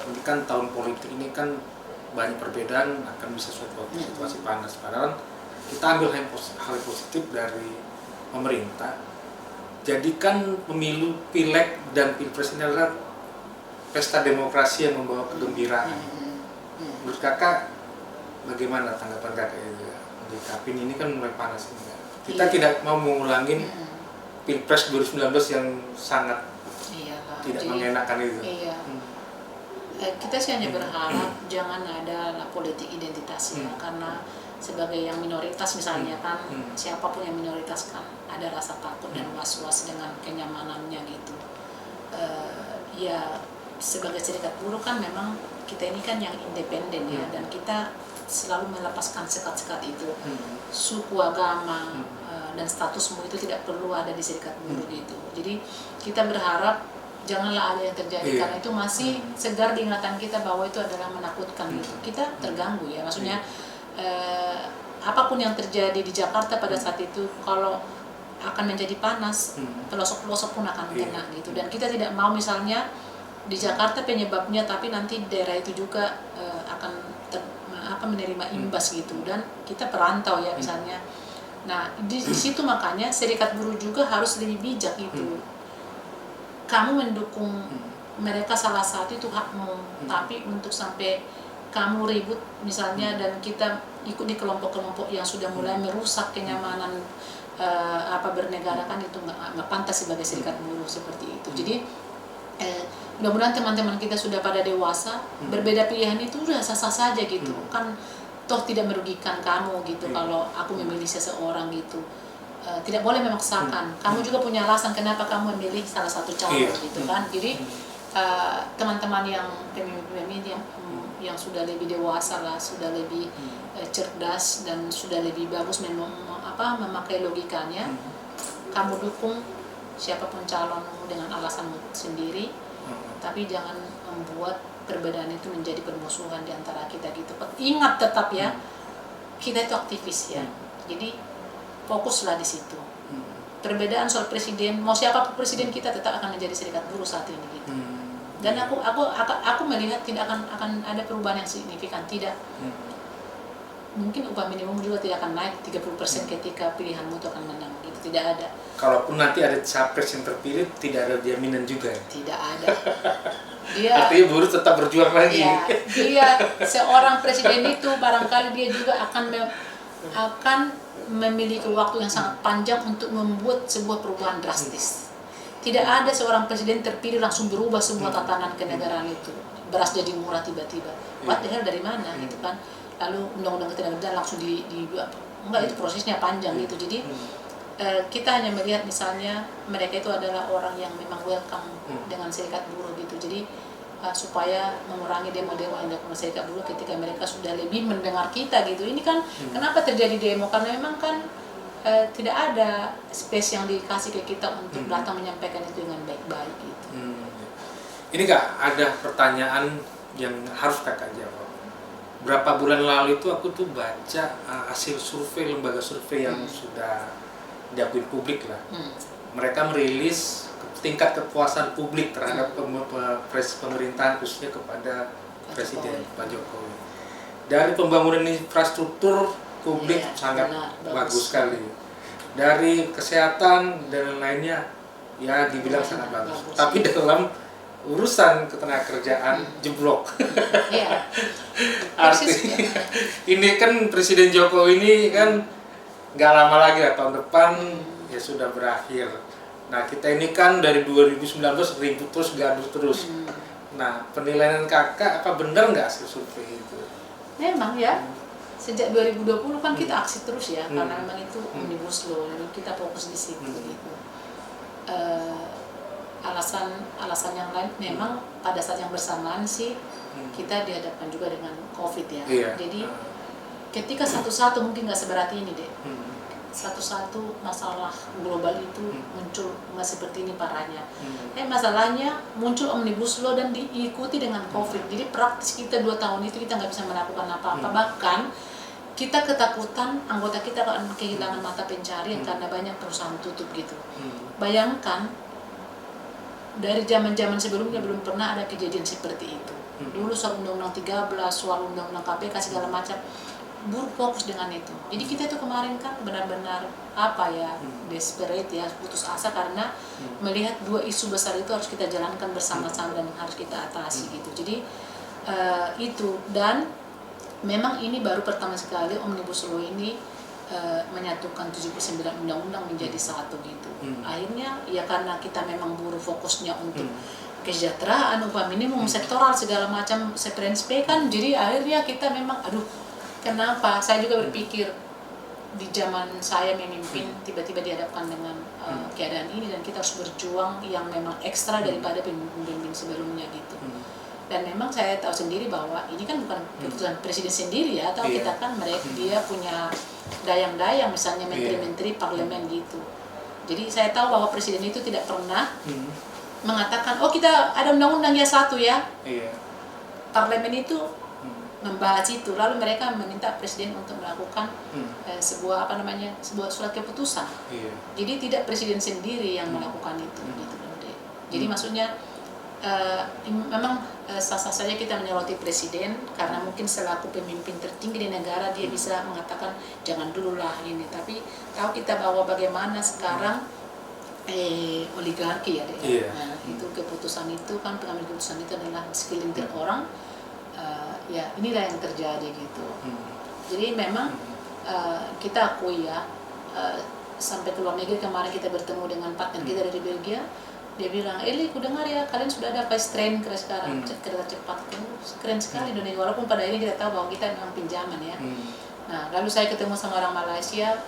Ini kan tahun politik ini kan banyak perbedaan, akan bisa suatu situasi panas. Padahal kita ambil hal positif dari pemerintah. Jadikan pemilu, pileg dan pilpres ini adalah pesta demokrasi yang membawa kegembiraan. Menurut kakak bagaimana tanggapan kakak itu? Menyikapi ini kan mulai panas ini. Kita tidak mau mengulangi pilpres 2019 yang sangat tidak mengenakan itu. Iya. Kita sih hanya berharap jangan ada politik identitas ya, karena sebagai yang minoritas misalnya kan, siapapun yang minoritas kan ada rasa takut dan was-was dengan kenyamanannya gitu. Ya sebagai serikat buruh kan memang kita ini kan yang independen ya, dan kita selalu melepaskan sekat-sekat itu. Suku, agama, dan statusmu itu tidak perlu ada di serikat buruh gitu. Jadi kita berharap janganlah ada yang terjadi, karena itu masih segar di ingatan kita bahwa itu adalah menakutkan gitu. Kita terganggu ya, maksudnya apapun yang terjadi di Jakarta pada saat itu, kalau akan menjadi panas, pelosok-pelosok pun akan kena gitu. Dan kita tidak mau misalnya di Jakarta penyebabnya, tapi nanti daerah itu juga akan menerima imbas gitu, dan kita perantau ya misalnya. Nah di situ makanya serikat buruh juga harus lebih bijak gitu. Kamu mendukung mereka salah satu itu hakmu, tapi untuk sampai kamu ribut misalnya dan kita ikut di kelompok-kelompok yang sudah mulai merusak kenyamanan bernegara, kan itu nggak pantas sebagai serikat buruh seperti itu. Jadi mudah-mudahan teman-teman kita sudah pada dewasa, berbeda pilihan itu udah sah-sah saja gitu, kan toh tidak merugikan kamu gitu. Kalau aku memilih seseorang gitu, tidak boleh memaksakan. Kamu juga punya alasan kenapa kamu memilih salah satu calon gitu kan. Jadi teman-teman yang pemimpin yang sudah lebih dewasa lah, sudah lebih cerdas dan sudah lebih bagus memakai logikanya. Kamu dukung siapapun calonmu dengan alasanmu sendiri, tapi jangan membuat perbedaan itu menjadi permusuhan di antara kita gitu. Ingat tetap ya, kita itu aktivis ya, jadi fokuslah di situ. Perbedaan soal presiden, mau siapapun presiden kita tetap akan menjadi serikat buruh saat ini gitu. Dan aku melihat tidak akan ada perubahan yang signifikan, tidak. Mungkin upah minimum juga tidak akan naik 30% ketika pilihanmu itu akan menang gitu, tidak ada. Kalaupun nanti ada capres yang terpilih, tidak ada jaminan juga. Tidak ada. Dia, artinya buruh tetap berjuang lagi. Ya, dia seorang presiden itu barangkali dia juga akan memiliki waktu yang sangat panjang untuk membuat sebuah perubahan drastis. Tidak ada seorang presiden terpilih langsung berubah semua tatanan kenegaraan itu. Beras jadi murah tiba-tiba. What the hell, dari mana gitu kan? Lalu undang-undang ketenagakerjaan langsung enggak, itu prosesnya panjang gitu. Jadi kita hanya melihat misalnya mereka itu adalah orang yang memang welcome dengan serikat buruh gitu. Jadi supaya mengurangi demo-demo yang dilakukan serikat buruh ketika mereka sudah lebih mendengar kita gitu. Ini kan kenapa terjadi demo, karena memang kan tidak ada space yang dikasih ke kita untuk datang menyampaikan itu dengan baik-baik gitu. Ini Kak, ada pertanyaan yang harus Kakak jawab. Berapa bulan lalu itu aku tuh baca hasil survei, lembaga survei yang sudah diakui publik lah. Mereka merilis tingkat kepuasan publik terhadap pemerintahan, khususnya kepada Presiden Pak Jokowi. Dari pembangunan infrastruktur publik sangat bagus sekali. Dari kesehatan dan lainnya ya dibilang sangat bagus. Tapi dalam urusan ketenagakerjaan jeblok. Artinya ini kan Presiden Jokowi ini kan nggak lama lagi lah, tahun depan ya sudah berakhir. Nah, kita ini kan dari 2019 ribut terus, gaduh terus. Nah, penilaian Kakak, apa benar nggak hasil survei itu? Memang ya, sejak 2020 kan kita aksi terus ya, karena memang itu omnibus law, jadi kita fokus di situ gitu. Alasan yang lain memang pada saat yang bersamaan sih kita dihadapkan juga dengan COVID ya. Jadi ketika satu-satu mungkin nggak seberat ini deh. Satu-satu masalah global itu muncul nggak seperti ini parahnya. Masalahnya muncul omnibus law dan diikuti dengan COVID. Jadi praktis kita 2 tahun itu kita nggak bisa melakukan apa-apa. Bahkan kita ketakutan anggota kita akan kehilangan mata pencarian karena banyak perusahaan tutup gitu. Bayangkan dari zaman-zaman sebelumnya belum pernah ada kejadian seperti itu. Dulu soal undang-undang 13, soal undang-undang KPK segala macam, buruh fokus dengan itu. Jadi kita itu kemarin kan benar-benar desperate ya, putus asa karena melihat 2 isu besar itu harus kita jalankan bersama-sama dan harus kita atasi gitu. Jadi itu, dan memang ini baru pertama sekali omnibus law ini menyatukan 79 undang-undang menjadi satu gitu. Akhirnya ya karena kita memang buruh fokusnya untuk kesejahteraan, upah minimum, sektoral segala macam seperti kan, jadi akhirnya kita memang kenapa? Saya juga berpikir di zaman saya memimpin tiba-tiba dihadapkan dengan keadaan ini dan kita harus berjuang yang memang ekstra daripada pemimpin sebelumnya gitu. Dan memang saya tahu sendiri bahwa ini kan bukan keputusan presiden sendiri ya, atau kita kan dia punya dayang-dayang misalnya menteri-menteri parlemen gitu. Jadi saya tahu bahwa presiden itu tidak pernah mengatakan kita ada undang-undang ya satu ya. Parlemen itu membahas itu, lalu mereka meminta presiden untuk melakukan sebuah surat keputusan. Jadi tidak presiden sendiri yang melakukan itu gitu. Jadi maksudnya memang sah-sah saja kita menyoroti presiden karena mungkin selaku pemimpin tertinggi di negara dia bisa mengatakan jangan dulu lah ini, tapi tahu kita bahwa bagaimana sekarang oligarki ya deh. Nah, itu keputusan itu kan, pengambil keputusan itu adalah segelintir orang. Ya inilah yang terjadi gitu. Jadi memang kita akui ya, sampai ke luar negeri kemarin kita bertemu dengan partner kita dari Belgia. Dia bilang, Eli, aku dengar ya kalian sudah ada fast train sekarang, kereta cepat. Keren sekali Indonesia, walaupun pada akhirnya kita tahu bahwa kita memang pinjaman ya. Nah, lalu saya ketemu sama orang Malaysia,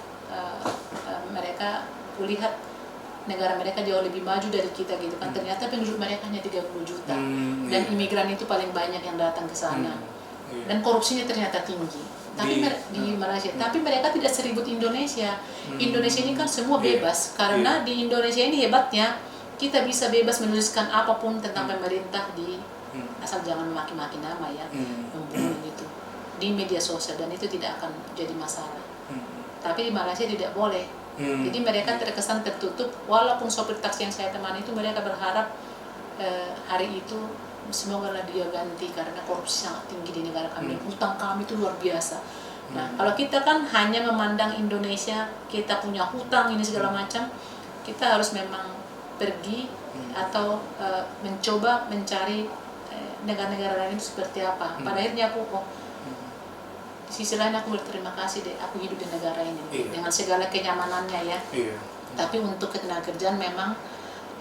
mereka kulihat negara mereka jauh lebih maju dari kita gitu kan. Ternyata penduduk mereka hanya 30 juta. Dan Iya. imigran itu paling banyak yang datang ke sana. Iya. Dan korupsinya ternyata tinggi. Tapi di Malaysia, tapi mereka tidak seribut Indonesia. Indonesia ini kan semua Iya. bebas karena di Indonesia ini hebatnya kita bisa bebas menuliskan apapun tentang pemerintah di asal jangan memaki-maki nama ya, membunuh gitu di media sosial, dan itu tidak akan jadi masalah. Tapi di Malaysia tidak boleh. Jadi mereka terkesan tertutup, walaupun sopir taksi yang saya temani itu mereka berharap hari itu semoga lah dia ganti karena korupsi sangat tinggi di negara kami, dan hutang kami itu luar biasa. Nah, kalau kita kan hanya memandang Indonesia, kita punya hutang ini segala macam, kita harus memang pergi atau mencoba mencari negara-negara lain itu seperti apa. Pada akhirnya aku di sisi lain aku berterima kasih deh, aku hidup di negara ini dengan segala kenyamanannya ya. Tapi untuk ketenagakerjaan memang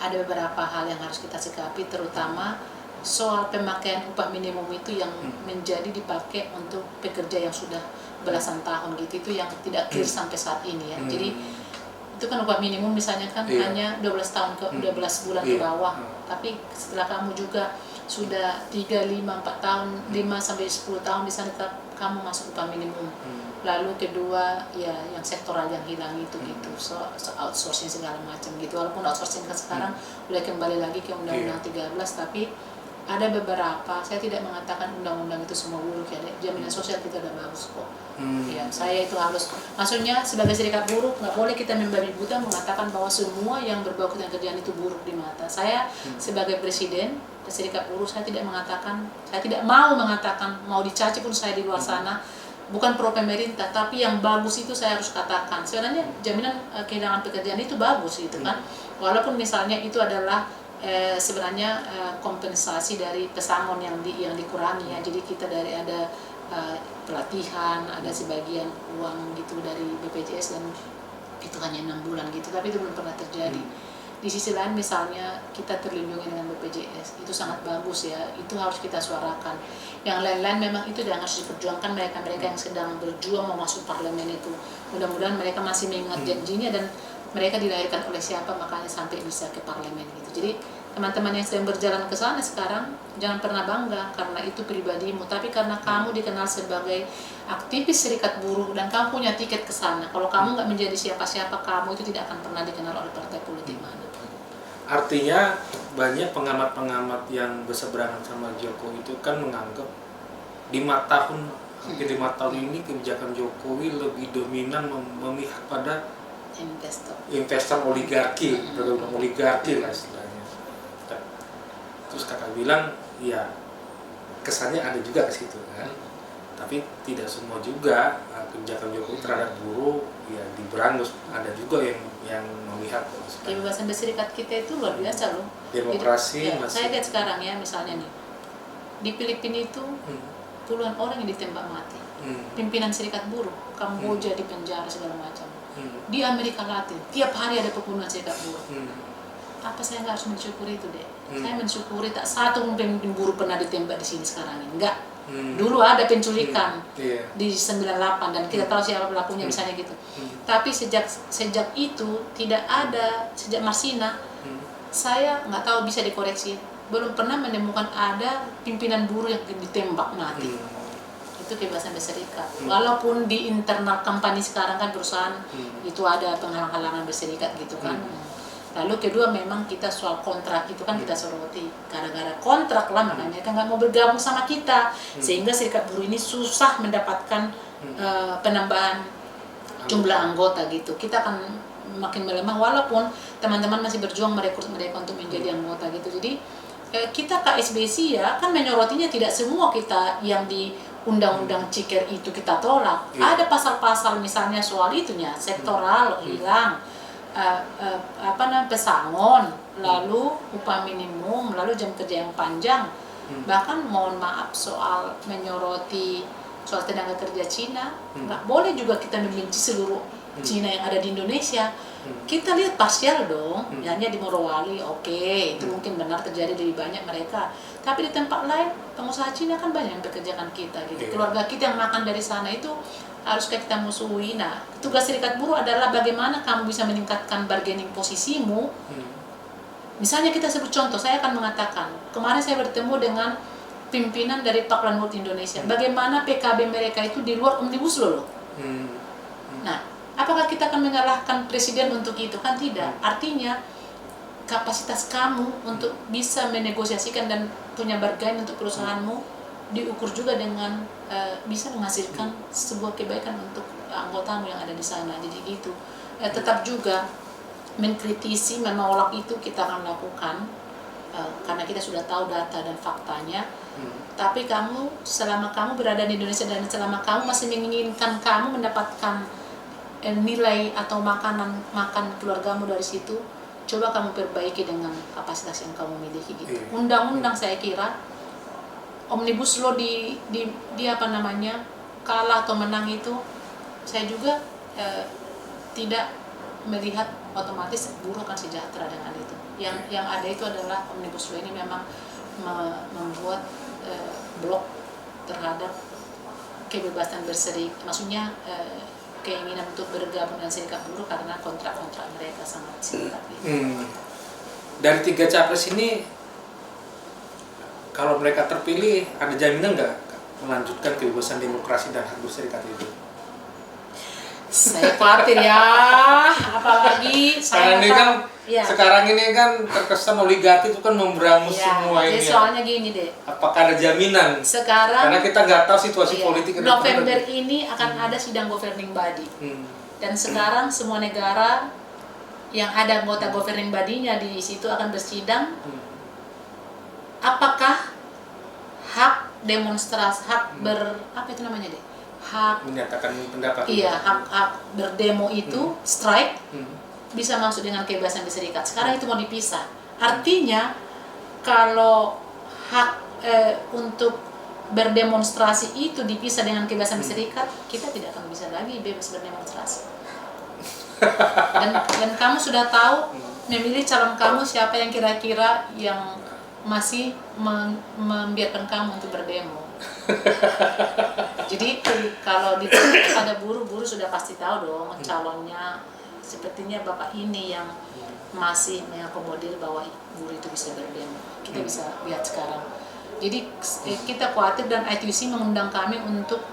ada beberapa hal yang harus kita sikapi, terutama soal pemakaian upah minimum itu yang menjadi dipakai untuk pekerja yang sudah belasan tahun gitu, itu yang tidak clear sampai saat ini ya. Jadi itu kan upah minimum misalnya kan hanya 12 tahun ke 12 bulan ke bawah, tapi setelah kamu juga sudah 3, 5, 4 tahun, 5 sampai 10 tahun bisa tetap kamu masuk upah minimum. Lalu kedua ya yang sektoral yang hilang itu gitu, so outsourcing segala macam gitu. Walaupun outsourcing kan sekarang udah kembali lagi ke Undang-Undang 13, tapi ada beberapa, saya tidak mengatakan undang-undang itu semua buruk ya, jaminan sosial kita udah bagus kok. Ya, saya itu harus, maksudnya sebagai serikat buruh nggak boleh kita membabi buta mengatakan bahwa semua yang berbau ketenagakerjaan itu buruk di mata. Saya sebagai presiden serikat buruh, saya tidak mengatakan, saya tidak mau mengatakan, mau dicaci pun saya di luar sana, bukan pro pemerintah, tapi yang bagus itu saya harus katakan. Sebenarnya jaminan kehilangan pekerjaan itu bagus gitu kan, walaupun misalnya itu adalah sebenarnya kompensasi dari pesangon yang dikurangi ya. Jadi kita dari ada pelatihan, ada sebagian uang gitu dari BPJS, dan itu hanya 6 bulan gitu, tapi itu belum pernah terjadi. Di sisi lain misalnya kita terlindungi dengan BPJS, itu sangat bagus ya, itu harus kita suarakan. Yang lain-lain memang itu yang harus diperjuangkan mereka-mereka yang sedang berjuang mau masuk parlemen itu. Mudah-mudahan mereka masih mengingat janjinya dan mereka dilahirkan oleh siapa makanya sampai bisa ke parlemen gitu. Jadi teman-teman yang sedang berjalan ke sana sekarang jangan pernah bangga karena itu pribadimu, tapi karena kamu dikenal sebagai aktivis serikat buruh dan kamu punya tiket ke sana. Kalau kamu nggak menjadi siapa-siapa, kamu itu tidak akan pernah dikenal oleh partai politik mana. Artinya banyak pengamat-pengamat yang berseberangan sama Jokowi itu kan menganggap 5 tahun, hampir 5 tahun ini kebijakan Jokowi lebih dominan memihak pada investor oligarki, oligarki lah istilahnya. Terus kakak bilang, ya kesannya ada juga ke situ kan. Tapi tidak semua juga kebijakan Jokowi terhadap buruh ya diberangus. Ada juga yang memihak. Kebebasan berserikat kita itu luar biasa loh. Demokrasi jadi, masih. Saya lihat sekarang ya misalnya nih, di Filipina itu puluhan orang yang ditembak mati. Pimpinan serikat buruh, Kamboja di penjara segala macam. Di Amerika Latin, tiap hari ada pembunuhan serikat buruh. Apa saya nggak harus mensyukuri itu deh? Saya mensyukuri tak satu pemimpin buruh pernah ditembak di sini sekarang ini. Enggak. Dulu ada penculikan di 98 dan kita tahu siapa pelakunya misalnya gitu. Tapi sejak itu tidak ada, sejak Marsina saya nggak tahu, bisa dikoreksi, belum pernah menemukan ada pimpinan buruh yang ditembak mati. Itu kebebasan berserikat. Walaupun di internal company sekarang kan perusahaan itu ada penghalang-halangan berserikat gitu kan. Lalu kedua memang kita soal kontrak itu kan kita soroti, gara-gara kontrak lah makanya mereka nggak mau bergabung sama kita, sehingga serikat buruh ini susah mendapatkan penambahan jumlah anggota gitu. Kita akan makin melemah walaupun teman-teman masih berjuang merekrut mereka untuk menjadi anggota gitu. Jadi kita KSBC ya kan menyorotinya tidak semua kita yang di undang-undang Ciker itu kita tolak. Ada pasal-pasal misalnya soal itunya sektoral hilang. Pesangon, lalu upah minimum, lalu jam kerja yang panjang. Bahkan mohon maaf soal menyoroti soal tenaga kerja Cina, nggak boleh juga kita membenci seluruh Cina yang ada di Indonesia. Kita lihat parsial dong, hanya di Morowali, oke, itu mungkin benar terjadi lebih banyak mereka. Tapi di tempat lain, pengusaha Cina kan banyak yang bekerjakan kita gitu. Keluarga kita yang makan dari sana itu harus kita musuhi. Nah, tugas serikat buruh adalah bagaimana kamu bisa meningkatkan bargaining posisimu. Misalnya kita sebut contoh, saya akan mengatakan, kemarin saya bertemu dengan pimpinan dari Parkland World Indonesia. Bagaimana PKB mereka itu di luar Omnibus Law loh. Nah, apakah kita akan menyalahkan presiden untuk itu? Kan tidak. Artinya kapasitas kamu untuk bisa menegosiasikan dan punya bargain untuk perusahaanmu diukur juga dengan bisa menghasilkan sebuah kebaikan untuk anggotamu yang ada di sana. Jadi gitu. Tetap juga mengkritisi, menolak itu kita akan lakukan karena kita sudah tahu data dan faktanya. Tapi selama kamu berada di Indonesia dan selama kamu masih menginginkan kamu mendapatkan nilai atau makan keluargamu dari situ, coba kamu perbaiki dengan kapasitas yang kamu miliki gitu. Undang-undang saya kira Omnibus Law di apa namanya, kalah atau menang itu, saya juga tidak melihat otomatis buruh akan sejahtera dengan itu. Yang ada itu adalah Omnibus Law ini memang membuat blok terhadap kebebasan berserikat, maksudnya keinginan untuk bergabung dengan serikat buruh karena kontrak-kontrak mereka sangat singkat. Dari 3 capres ini, kalau mereka terpilih, ada jaminan nggak melanjutkan kebebasan demokrasi dan hak berserikat itu? Saya khawatir ya, apalagi sekarang ini kan terkesan oligarki itu kan memberangus semua ini. Soalnya gini deh. Apakah ada jaminan? Sekarang karena kita nggak tahu situasi politik ke depan. November ini akan ada sidang governing body. Dan sekarang semua negara yang ada anggota governing body-nya di situ akan bersidang. Apakah hak demonstrasi, hak apa itu namanya deh? Hak menyatakan pendapat. Iya, hak berdemo itu strike bisa masuk dengan kebebasan berserikat. Sekarang itu mau dipisah. Artinya kalau hak untuk berdemonstrasi itu dipisah dengan kebebasan berserikat, kita tidak akan bisa lagi bebas berdemonstrasi. Dan kamu sudah tahu memilih calon kamu siapa yang kira-kira yang masih membiarkan kamu untuk berdemo. Jadi kalau pada buruh sudah pasti tahu dong calonnya, sepertinya bapak ini yang masih mengakomodir bahwa buruh itu bisa berdemo. Kita bisa lihat sekarang. Jadi kita khawatir dan ITUC mengundang kami untuk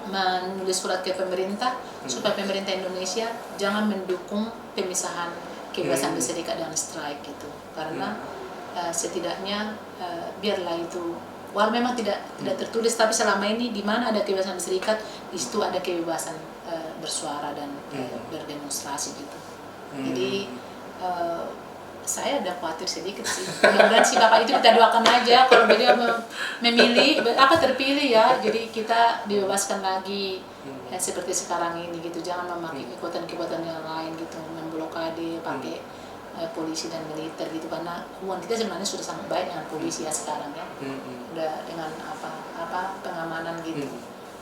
menulis surat ke pemerintah supaya pemerintah Indonesia jangan mendukung pemisahan kebebasan berserikat dan strike gitu. Karena setidaknya biarlah itu, walau memang tidak tertulis, tapi selama ini di mana ada kebebasan berserikat, di situ ada kebebasan bersuara dan berdemonstrasi gitu. Jadi saya ada khawatir sedikit sih. Mudah-mudahan si bapak itu kita doakan aja kalau beliau memilih terpilih ya. Jadi kita dibebaskan lagi seperti sekarang ini gitu. Jangan memakai kekuatan-kekuatan yang lain gitu, memblokade pakai polisi dan militer gitu, karena hubungan kita sebenarnya sudah sangat baik dengan polisi ya sekarang ya. Udah dengan apa pengamanan gitu.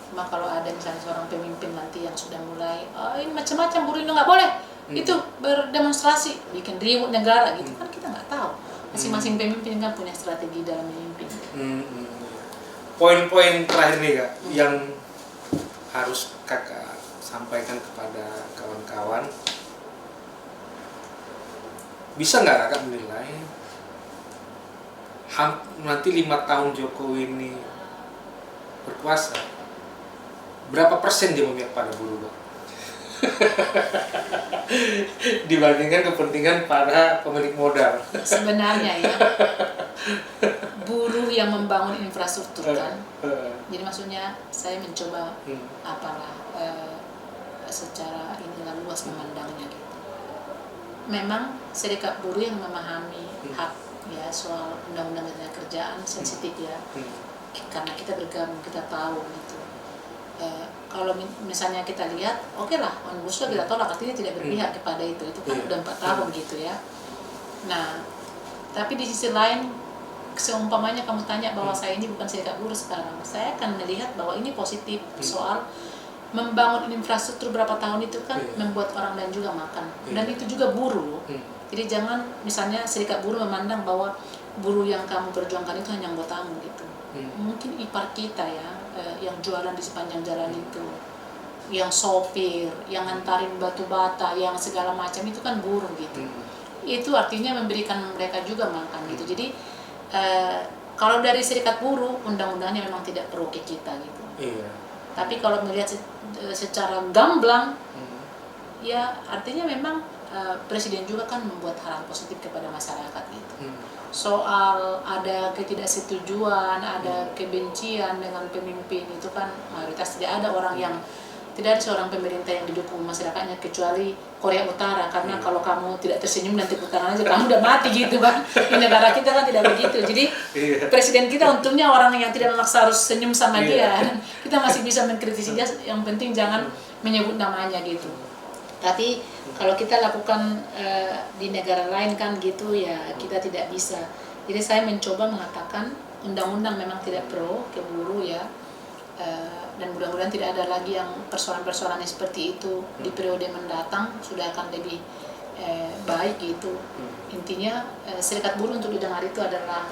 Cuma kalau ada misalnya seorang pemimpin nanti yang sudah mulai ini macam-macam buruh ini nggak boleh itu berdemonstrasi, bikin ribut negara gitu kan, kita nggak tahu. Masing-masing pemimpin kan punya strategi dalam memimpin. Poin-poin terakhir nih Kak, yang harus Kakak sampaikan kepada kawan-kawan. Bisa nggak Kakak menilai nanti 5 tahun Jokowi ini berkuasa, berapa persen dia memihak pada buruh Kak? Dibandingkan kepentingan para pemilik modal. Sebenarnya ya, buruh yang membangun infrastruktur kan. Jadi maksudnya saya mencoba secara inilah luas memandangnya gitu. Memang serikat buruh yang memahami hak ya soal undang-undang kerjaan sensitif ya. Karena kita bergabung, kita tahu gitu. Kalau misalnya kita lihat, oke lah, Omnibus Law kita tolak, artinya tidak berpihak kepada itu kan udah 4 tahun gitu ya. Nah, tapi di sisi lain, seumpamanya kamu tanya bahwa saya ini bukan serikat buruh sekarang, saya akan melihat bahwa ini positif soal membangun infrastruktur berapa tahun itu kan membuat orang lain juga makan. Dan itu juga buruh. Jadi jangan misalnya serikat buruh memandang bahwa buruh yang kamu perjuangkan itu hanya anggotamu gitu. Mungkin ipar kita ya, yang jualan di sepanjang jalan itu, yang sopir, yang ngantarin batu bata, yang segala macam itu kan buruh gitu. Itu artinya memberikan mereka juga makan gitu. Jadi kalau dari serikat buruh, undang-undangnya memang tidak pro ke kita gitu. Tapi kalau melihat secara gamblang, ya artinya memang presiden juga kan membuat hal positif kepada masyarakat gitu. Soal ada ketidaksetujuan, ada kebencian dengan pemimpin itu kan mayoritas tidak ada orang yang tidak ada seorang pemerintah yang didukung masyarakatnya kecuali Korea Utara, karena kalau kamu tidak tersenyum nanti putaran aja kamu udah mati gitu kan. Di negara kita kan tidak begitu. Jadi presiden kita untungnya orang yang tidak memaksa harus senyum sama dia. Dan kita masih bisa mengkritisi dia, yang penting jangan menyebut namanya gitu. Tapi kalau kita lakukan di negara lain kan gitu ya kita tidak bisa. Jadi saya mencoba mengatakan undang-undang memang tidak pro ke buruh ya. Dan mudah-mudahan tidak ada lagi yang persoalan-persoalan seperti itu di periode mendatang, sudah akan lebih baik gitu. Intinya serikat buruh untuk didengar itu adalah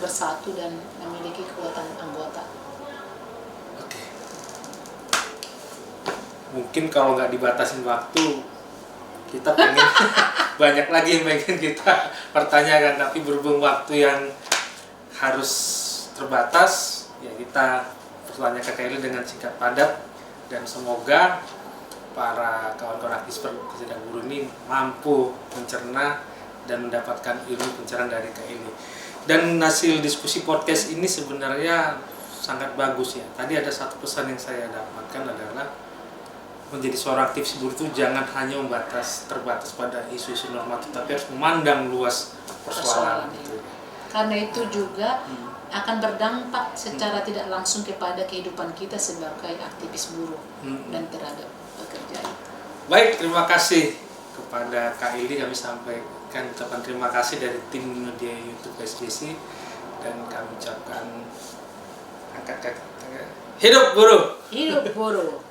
bersatu dan memiliki kekuatan anggota. Oke. Mungkin kalau nggak dibatasin waktu, kita pengen banyak lagi yang pengen kita pertanyakan, tapi berhubung waktu yang harus terbatas, ya kita bertanya ke Kak Eli dengan singkat padat, dan semoga para kawan-kawan aktivis serikat buruh ini mampu mencerna dan mendapatkan ilmu pencerahan dari Kak Eli. Dan hasil diskusi podcast ini sebenarnya sangat bagus ya. Tadi ada satu pesan yang saya dapatkan adalah menjadi seorang aktivis buruh itu jangan hanya terbatas pada isu-isu normatif, tapi harus memandang luas persoalan itu. Karena itu juga akan berdampak secara tidak langsung kepada kehidupan kita sebagai aktivis buruh dan terhadap pekerja itu. Baik, terima kasih kepada Kak Eli. Kami sampaikan ucapan terima kasih dari tim media YouTube SBC, dan kami ucapkan hidup buruh. Hidup buruh.